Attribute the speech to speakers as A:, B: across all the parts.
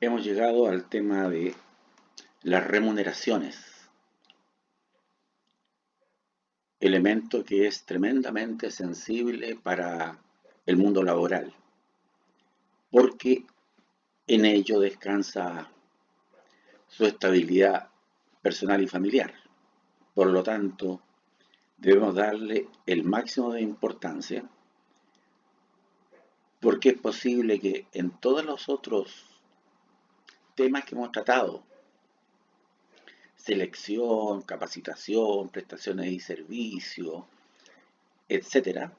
A: hemos llegado al tema de las remuneraciones, elemento que es tremendamente sensible para el mundo laboral, porque en ello descansa su estabilidad personal y familiar. Por lo tanto, debemos darle el máximo de importancia, porque es posible que en todos los otros temas que hemos tratado, selección, capacitación, prestaciones y servicios, etcétera,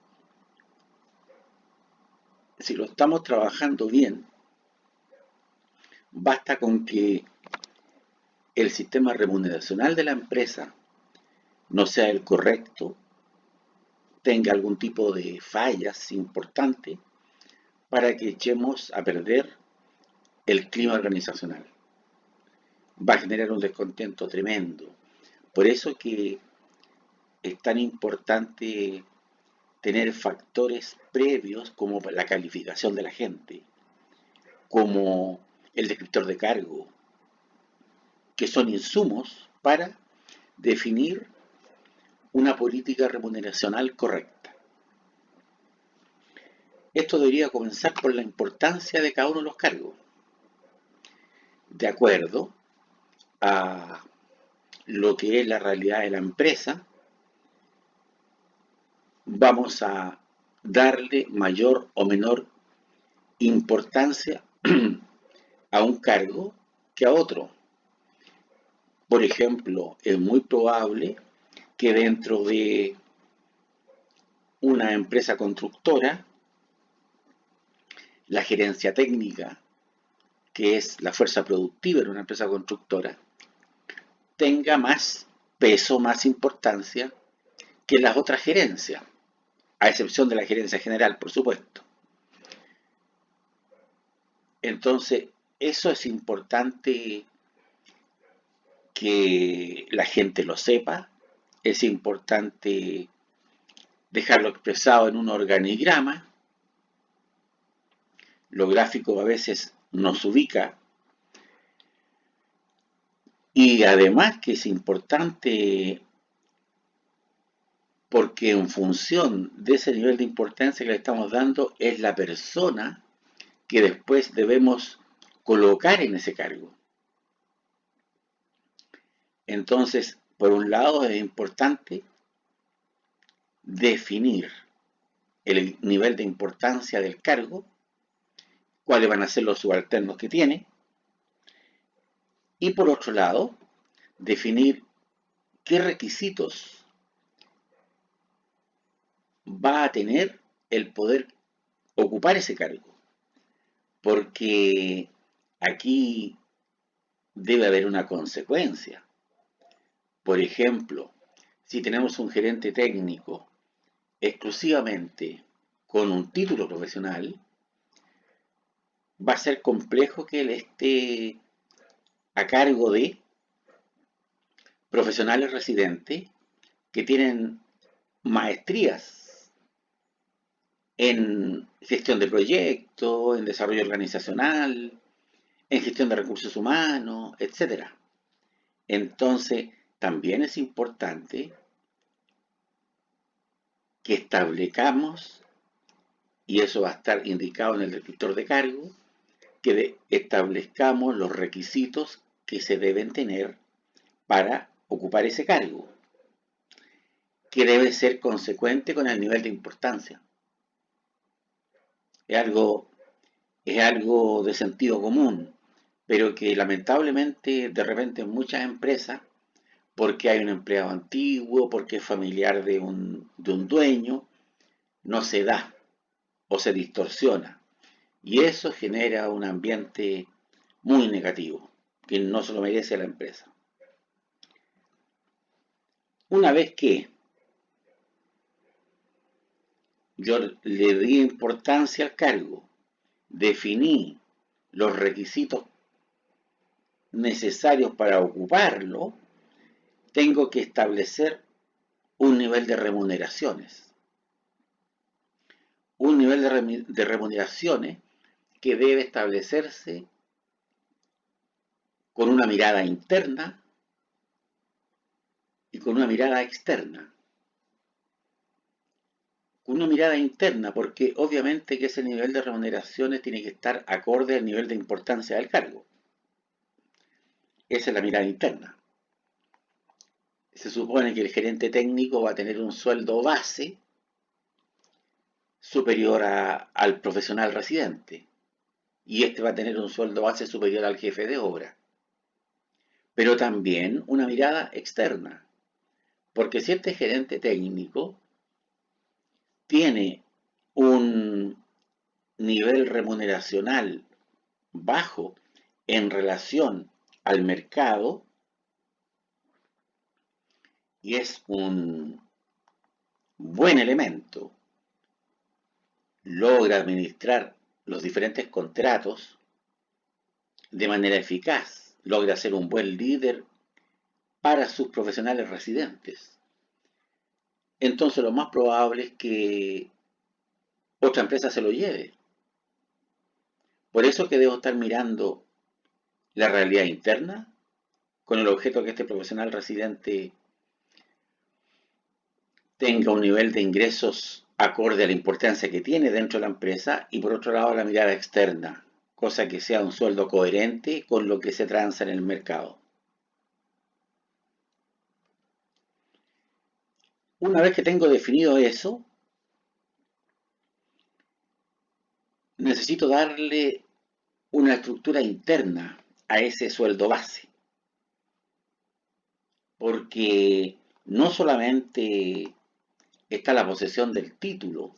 A: si lo estamos trabajando bien, basta con que el sistema remuneracional de la empresa no sea el correcto, tenga algún tipo de fallas importantes para que echemos a perder el clima organizacional. Va a generar un descontento tremendo. Por eso que es tan importante tener factores previos como la calificación de la gente, como el descriptor de cargo, que son insumos para definir una política remuneracional correcta. Esto debería comenzar por la importancia de cada uno de los cargos, de acuerdo a lo que es la realidad de la empresa. Vamos a darle mayor o menor importancia a un cargo que a otro. Por ejemplo, es muy probable que dentro de una empresa constructora, la gerencia técnica, que es la fuerza productiva en una empresa constructora, tenga más peso, más importancia que las otras gerencias, a excepción de la gerencia general, por supuesto. Entonces, eso es importante que la gente lo sepa, es importante dejarlo expresado en un organigrama. Lo gráfico a veces nos ubica, y además que es importante porque en función de ese nivel de importancia que le estamos dando es la persona que después debemos colocar en ese cargo. Entonces, por un lado es importante definir el nivel de importancia del cargo, cuáles van a ser los subalternos que tiene, y por otro lado, definir qué requisitos va a tener el poder ocupar ese cargo, porque aquí debe haber una consecuencia. Por ejemplo, si tenemos un gerente técnico exclusivamente con un título profesional, va a ser complejo que él esté a cargo de profesionales residentes que tienen maestrías en gestión de proyectos, en desarrollo organizacional, en gestión de recursos humanos, etcétera. Entonces, también es importante que establezcamos, y eso va a estar indicado en el descriptor de cargo, que establezcamos los requisitos que se deben tener para ocupar ese cargo, que debe ser consecuente con el nivel de importancia. Es algo, es algo de sentido común, pero que lamentablemente de repente en muchas empresas, porque hay un empleado antiguo, porque es familiar de un dueño, no se da o se distorsiona. Y eso genera un ambiente muy negativo, que no se lo merece a la empresa. Una vez que yo le di importancia al cargo, definí los requisitos necesarios para ocuparlo, tengo que establecer un nivel de remuneraciones. Un nivel de remuneraciones que debe establecerse con una mirada interna y con una mirada externa. Con una mirada interna, porque obviamente que ese nivel de remuneraciones tiene que estar acorde al nivel de importancia del cargo. Esa es la mirada interna. Se supone que el gerente técnico va a tener un sueldo base superior al profesional residente y este va a tener un sueldo base superior al jefe de obra. Pero también una mirada externa, porque si este gerente técnico tiene un nivel remuneracional bajo en relación al mercado y es un buen elemento, logra administrar los diferentes contratos de manera eficaz, logra ser un buen líder para sus profesionales residentes. Entonces lo más probable es que otra empresa se lo lleve. Por eso que debo estar mirando la realidad interna con el objeto que este profesional residente tenga un nivel de ingresos acorde a la importancia que tiene dentro de la empresa y por otro lado la mirada externa, cosa que sea un sueldo coherente con lo que se transa en el mercado. Una vez que tengo definido eso, necesito darle una estructura interna a ese sueldo base, porque no solamente está la posesión del título,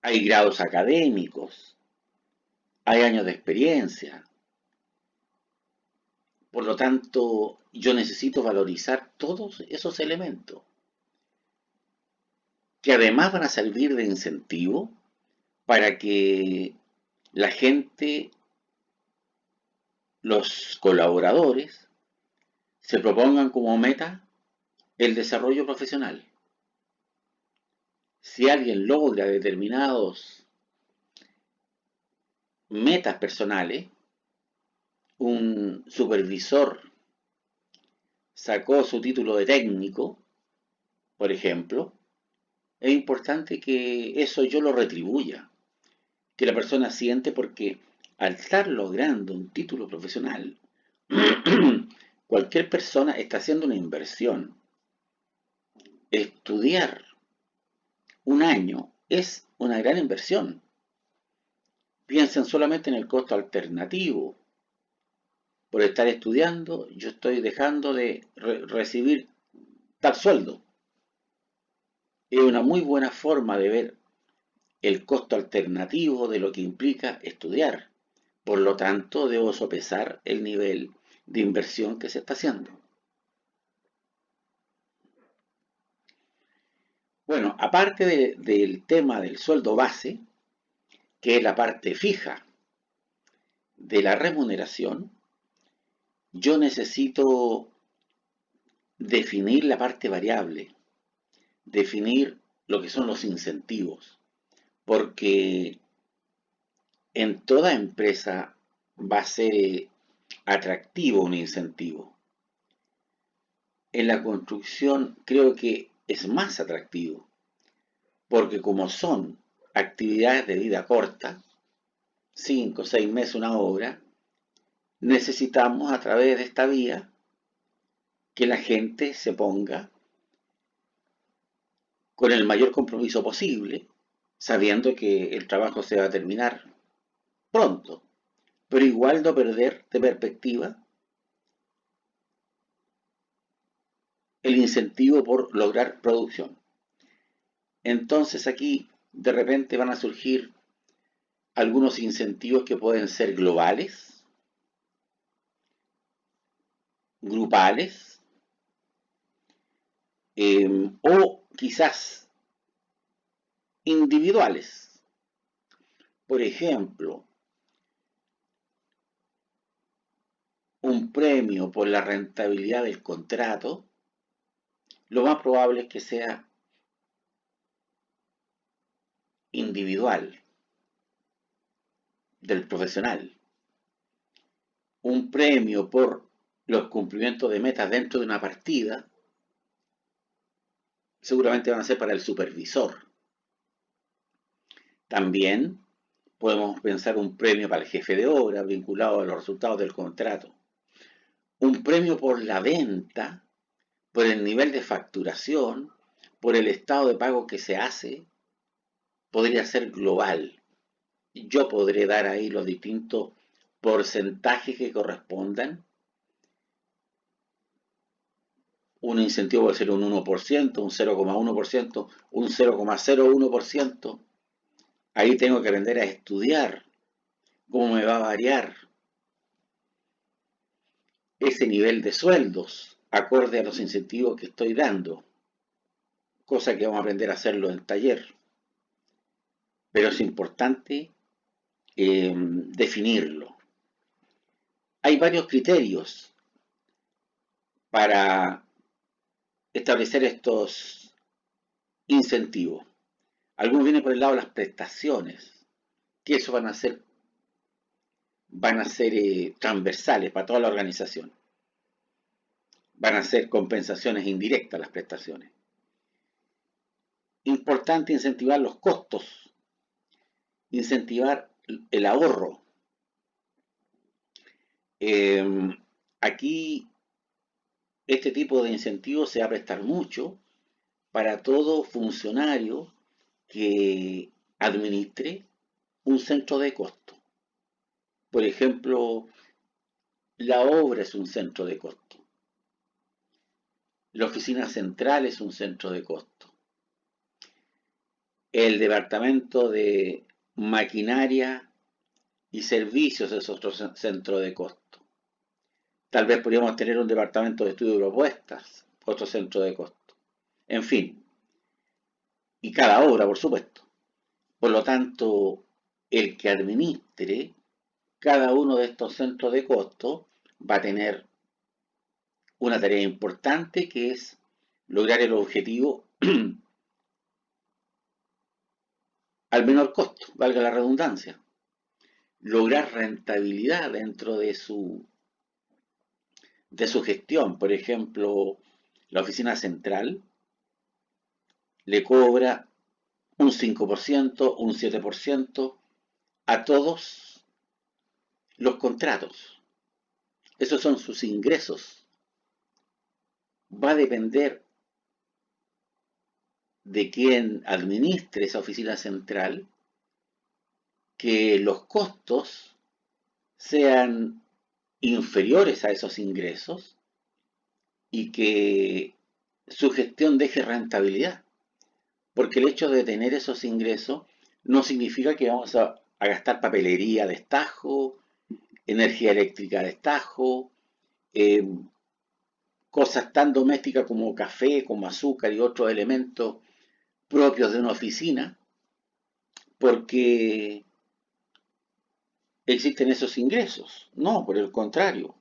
A: hay grados académicos, hay años de experiencia. Por lo tanto, yo necesito valorizar todos esos elementos, que además van a servir de incentivo para que la gente, los colaboradores, se propongan como meta el desarrollo profesional. Si alguien logra determinados metas personales, un supervisor sacó su título de técnico, por ejemplo, es importante que eso yo lo retribuya, que la persona siente porque al estar logrando un título profesional, cualquier persona está haciendo una inversión. Estudiar un año es una gran inversión. Piensen solamente en el costo alternativo. Por estar estudiando, yo estoy dejando de recibir tal sueldo. Es una muy buena forma de ver el costo alternativo de lo que implica estudiar. Por lo tanto, debo sopesar el nivel de inversión que se está haciendo. Bueno, aparte del tema del sueldo base, que es la parte fija de la remuneración, yo necesito definir la parte variable, definir lo que son los incentivos, porque en toda empresa va a ser atractivo un incentivo. En la construcción creo que es más atractivo, porque como son actividades de vida corta, 5 o 6 meses una obra, necesitamos a través de esta vía que la gente se ponga con el mayor compromiso posible, sabiendo que el trabajo se va a terminar pronto, pero igual no perder de perspectiva el incentivo por lograr producción. Entonces aquí de repente van a surgir algunos incentivos que pueden ser globales, grupales, o quizás individuales. Por ejemplo, un premio por la rentabilidad del contrato, lo más probable es que sea individual del profesional. un premio por los cumplimientos de metas dentro de una partida, seguramente van a ser para el supervisor. También podemos pensar un premio para el jefe de obra vinculado a los resultados del contrato. Un premio por la venta, por el nivel de facturación, por el estado de pago que se hace, podría ser global. Yo podré dar ahí los distintos porcentajes que correspondan. Un incentivo puede ser un 1%, un 0,1%, un 0,01%. Ahí tengo que aprender a estudiar cómo me va a variar ese nivel de sueldos acorde a los incentivos que estoy dando, cosa que vamos a aprender a hacerlo en taller. Pero es importante definirlo. Hay varios criterios para establecer estos incentivos. Algunos vienen por el lado de las prestaciones, que eso van a ser transversales para toda la organización. Van a ser compensaciones indirectas las prestaciones. Importante incentivar los costos, incentivar el ahorro. Aquí este tipo de incentivos se va a prestar mucho para todo funcionario que administre un centro de costo. Por ejemplo, la obra es un centro de costo. La oficina central es un centro de costo. El departamento de maquinaria y servicios es otro centro de costo. Tal vez podríamos tener un departamento de estudio de propuestas, otro centro de costo. En fin, y cada obra, por supuesto. Por lo tanto, el que administre cada uno de estos centros de costo va a tener una tarea importante, que es lograr el objetivo al menor costo, valga la redundancia. Lograr rentabilidad dentro de su gestión. Por ejemplo, la oficina central le cobra un 5%, un 7% a todos los contratos. Esos son sus ingresos. Va a depender de quien administre esa oficina central que los costos sean inferiores a esos ingresos y que su gestión deje rentabilidad. Porque el hecho de tener esos ingresos no significa que vamos a gastar papelería de destajo, energía eléctrica de destajo, cosas tan domésticas como café, como azúcar y otros elementos propios de una oficina, porque existen esos ingresos. No, por el contrario.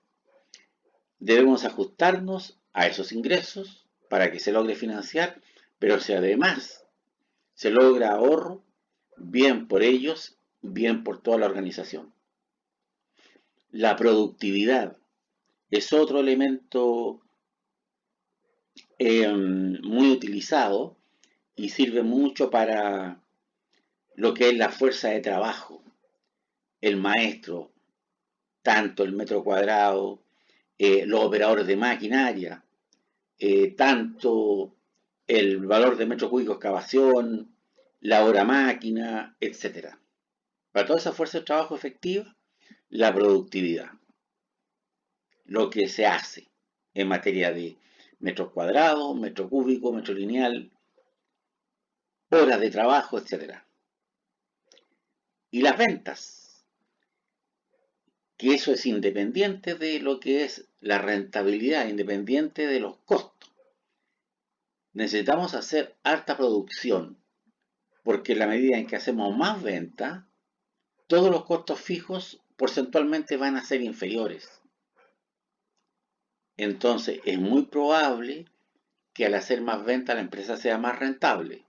A: Debemos ajustarnos a esos ingresos para que se logre financiar, pero si además se logra ahorro, bien por ellos, bien por toda la organización. La productividad es otro elemento muy utilizado y sirve mucho para lo que es la fuerza de trabajo. El maestro, tanto el metro cuadrado, los operadores de maquinaria, tanto el valor de metro cúbico de excavación, la hora máquina, etc. Para toda esa fuerza de trabajo efectiva, la productividad, lo que se hace en materia de metros cuadrados, metro cúbico, metro lineal, horas de trabajo, etc. Y las ventas, que eso es independiente de lo que es la rentabilidad, independiente de los costos. Necesitamos hacer harta producción, porque en la medida en que hacemos más ventas, todos los costos fijos porcentualmente van a ser inferiores. Entonces es muy probable que al hacer más ventas la empresa sea más rentable.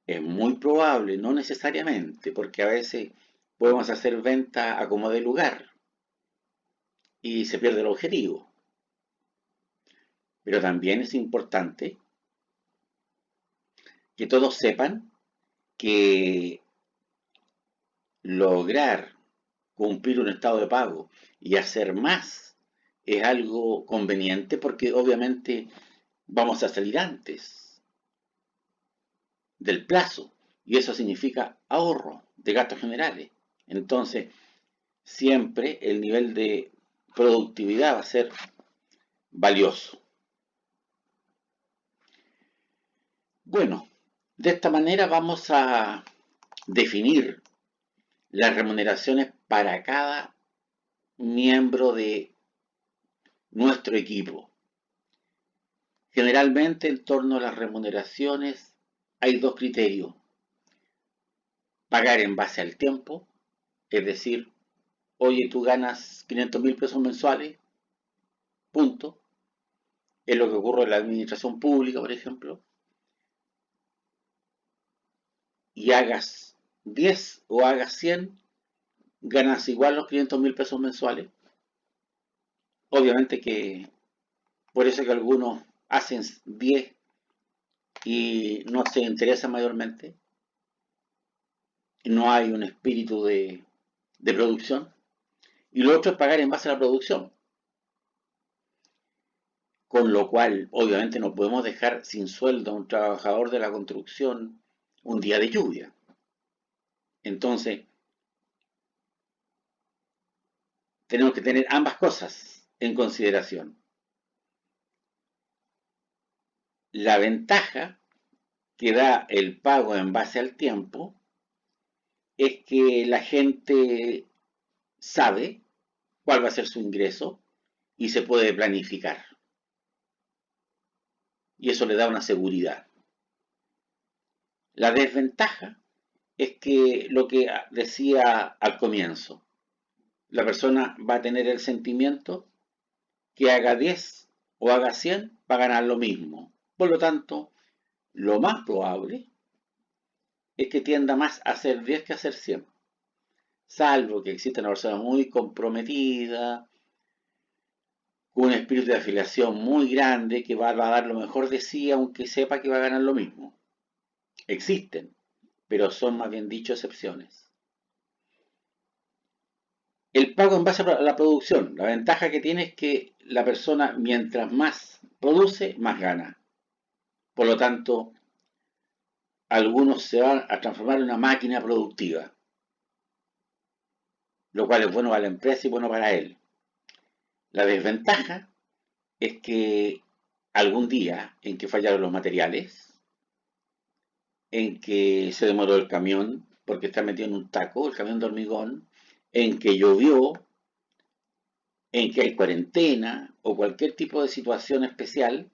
A: Es muy probable, no necesariamente, porque a veces podemos hacer ventas a como de lugar. y se pierde el objetivo. Pero también es importante que todos sepan que lograr cumplir un estado de pago y hacer más es algo conveniente porque obviamente vamos a salir antes del plazo y eso significa ahorro de gastos generales. Entonces, siempre el nivel de productividad va a ser valioso. Bueno, de esta manera vamos a definir las remuneraciones para cada miembro de nuestro equipo. Generalmente, en torno a las remuneraciones, hay dos criterios. Pagar en base al tiempo, es decir, oye, tú ganas 500.000 pesos mensuales, punto. Es lo que ocurre en la administración pública, por ejemplo. Y hagas 10 o hagas 100, ganas igual los 500.000 pesos mensuales. Obviamente que por eso que algunos hacen 10 y no se interesan mayormente. No hay un espíritu de producción. Y lo otro es pagar en base a la producción. Con lo cual, obviamente, no podemos dejar sin sueldo a un trabajador de la construcción un día de lluvia. Entonces, tenemos que tener ambas cosas en consideración. La ventaja que da el pago en base al tiempo es que la gente sabe cuál va a ser su ingreso y se puede planificar. Y eso le da una seguridad. La desventaja es que lo que decía al comienzo, la persona va a tener el sentimiento que haga 10 o haga 100 va a ganar lo mismo. Por lo tanto, lo más probable es que tienda más a hacer 10 que a hacer 100. Salvo que exista una persona muy comprometida, con un espíritu de afiliación muy grande, que va a dar lo mejor de sí, aunque sepa que va a ganar lo mismo. Existen, pero son más bien dicho excepciones. El pago en base a la producción. La ventaja que tiene es que la persona, mientras más produce, más gana. Por lo tanto, algunos se van a transformar en una máquina productiva, lo cual es bueno para la empresa y bueno para él. La desventaja es que algún día en que fallaron los materiales, en que se demoró el camión porque está metido en un taco, el camión de hormigón, en que llovió, en que hay cuarentena o cualquier tipo de situación especial,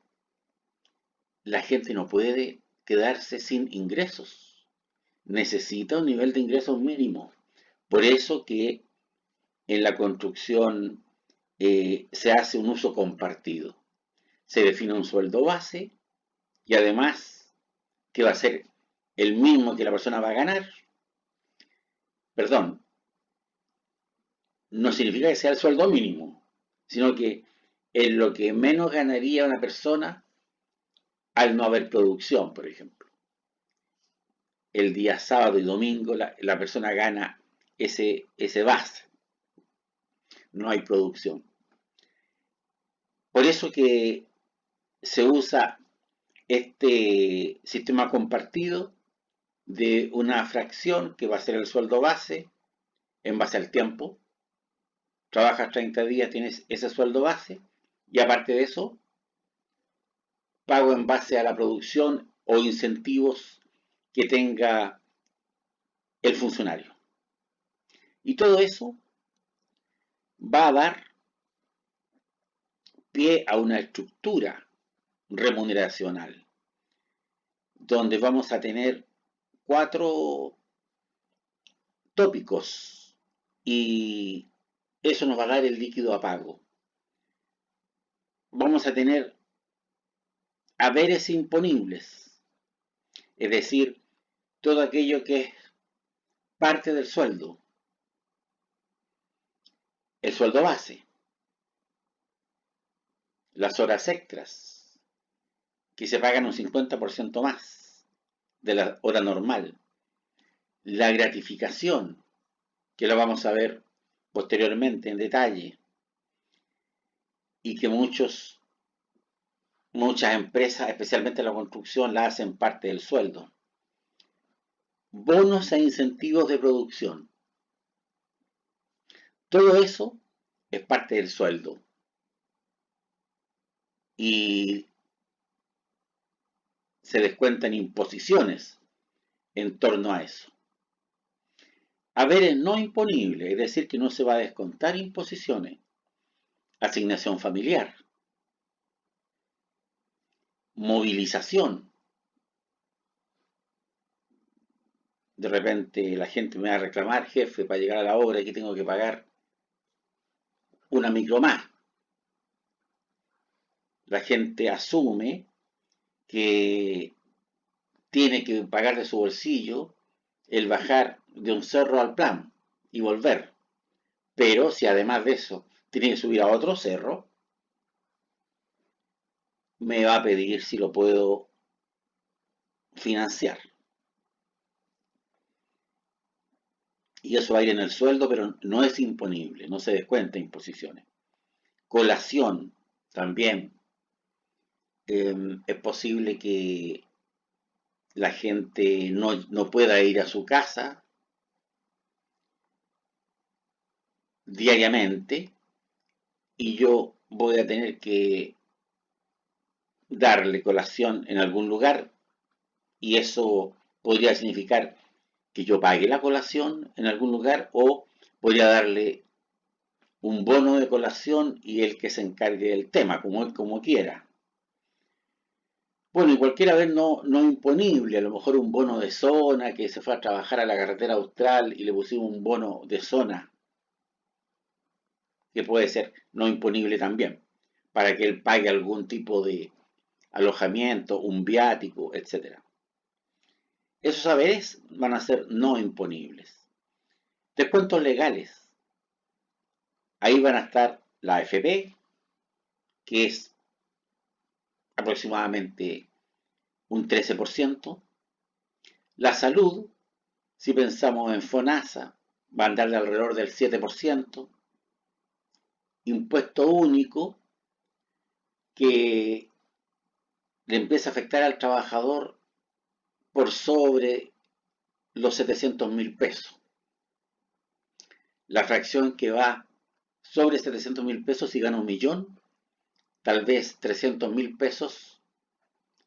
A: la gente no puede quedarse sin ingresos. Necesita un nivel de ingresos mínimo. Por eso que en la construcción se hace un uso compartido. Se define un sueldo base y además que va a ser el mismo que la persona va a ganar. Perdón, no significa que sea el sueldo mínimo, sino que es lo que menos ganaría una persona al no haber producción, por ejemplo. El día sábado y domingo la persona gana ese base. No hay producción. Por eso que se usa este sistema compartido de una fracción que va a ser el sueldo base en base al tiempo. Trabajas 30 días, tienes ese sueldo base y aparte de eso, pago en base a la producción o incentivos que tenga el funcionario. Y todo eso va a dar pie a una estructura remuneracional donde vamos a tener 4 tópicos y eso nos va a dar el líquido a pago. Vamos a tener haberes imponibles, es decir, todo aquello que es parte del sueldo, el sueldo base, las horas extras, que se pagan un 50% más de la hora normal, la gratificación, que lo vamos a ver posteriormente en detalle, y que muchas empresas, especialmente la construcción, la hacen parte del sueldo. Bonos e incentivos de producción. Todo eso es parte del sueldo. Y se descuentan imposiciones en torno a eso. Haberes no imponibles, es decir, que no se va a descontar imposiciones. Asignación familiar. Movilización. De repente la gente me va a reclamar, jefe, para llegar a la obra aquí tengo que pagar una micro más. La gente asume que tiene que pagar de su bolsillo el bajar de un cerro al plan y volver. Pero si además de eso tiene que subir a otro cerro, me va a pedir si lo puedo financiar. Y eso va a ir en el sueldo, pero no es imponible, no se descuenta imposiciones. Colación, también. Es posible que la gente no pueda ir a su casa diariamente y yo voy a tener que darle colación en algún lugar y eso podría significar que yo pague la colación en algún lugar o podría darle un bono de colación y él que se encargue del tema, como quiera. Bueno, y cualquiera vez no imponible, a lo mejor un bono de zona que se fue a trabajar a la carretera austral y le pusimos un bono de zona, que puede ser no imponible también, para que él pague algún tipo de alojamiento, un viático, etc. Esos saberes van a ser no imponibles. Descuentos legales. Ahí van a estar la AFP, que es aproximadamente un 13%. La salud, si pensamos en FONASA, va a andar de alrededor del 7%. Impuesto único, que le empieza a afectar al trabajador por sobre los 700.000 pesos. La fracción que va sobre 700.000 pesos, si gana 1.000.000, tal vez 300.000 pesos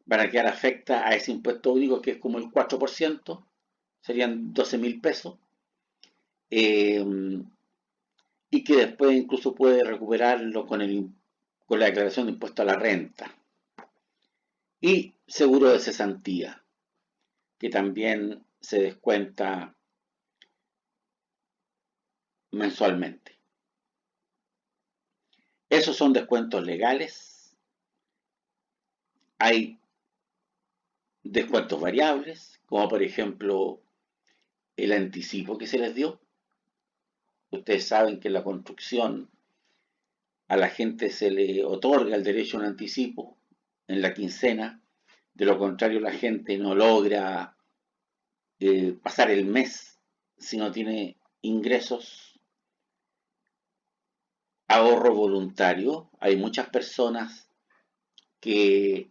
A: van a quedar afecta a ese impuesto único que es como el 4%, serían 12.000 pesos, y que después incluso puede recuperarlo con la declaración de impuesto a la renta. Y seguro de cesantía, que también se descuenta mensualmente. Esos son descuentos legales. Hay descuentos variables, como por ejemplo el anticipo que se les dio. Ustedes saben que en la construcción a la gente se le otorga el derecho a un anticipo en la quincena. De lo contrario, la gente no logra pasar el mes si no tiene ingresos. Ahorro voluntario. Hay muchas personas que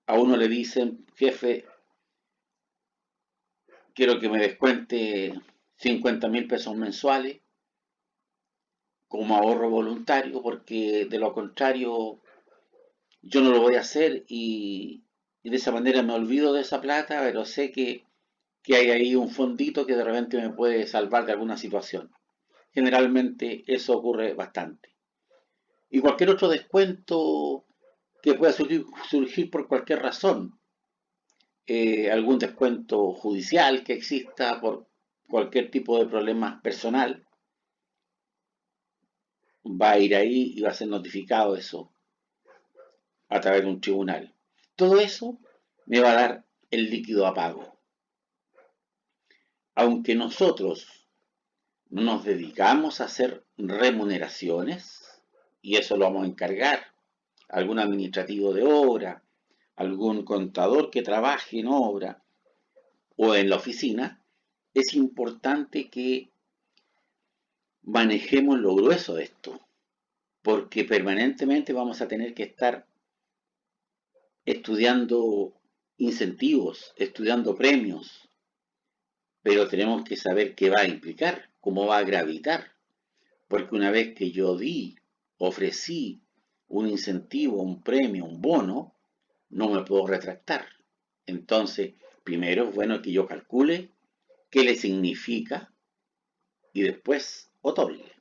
A: a uno le dicen, jefe, quiero que me descuente 50.000 pesos mensuales como ahorro voluntario, porque de lo contrario yo no lo voy a hacer y de esa manera me olvido de esa plata, pero sé que hay ahí un fondito que de repente me puede salvar de alguna situación. Generalmente eso ocurre bastante. Y cualquier otro descuento que pueda surgir por cualquier razón, algún descuento judicial que exista por cualquier tipo de problema personal, va a ir ahí y va a ser notificado eso a través de un tribunal. Todo eso me va a dar el líquido a pago. Aunque nosotros no nos dedicamos a hacer remuneraciones y eso lo vamos a encargar a algún administrativo de obra, algún contador que trabaje en obra o en la oficina, es importante que manejemos lo grueso de esto, porque permanentemente vamos a tener que estar estudiando incentivos, estudiando premios, pero tenemos que saber qué va a implicar, cómo va a gravitar, porque una vez que yo ofrecí un incentivo, un premio, un bono, no me puedo retractar. Entonces, primero es bueno que yo calcule qué le significa y después otorgue.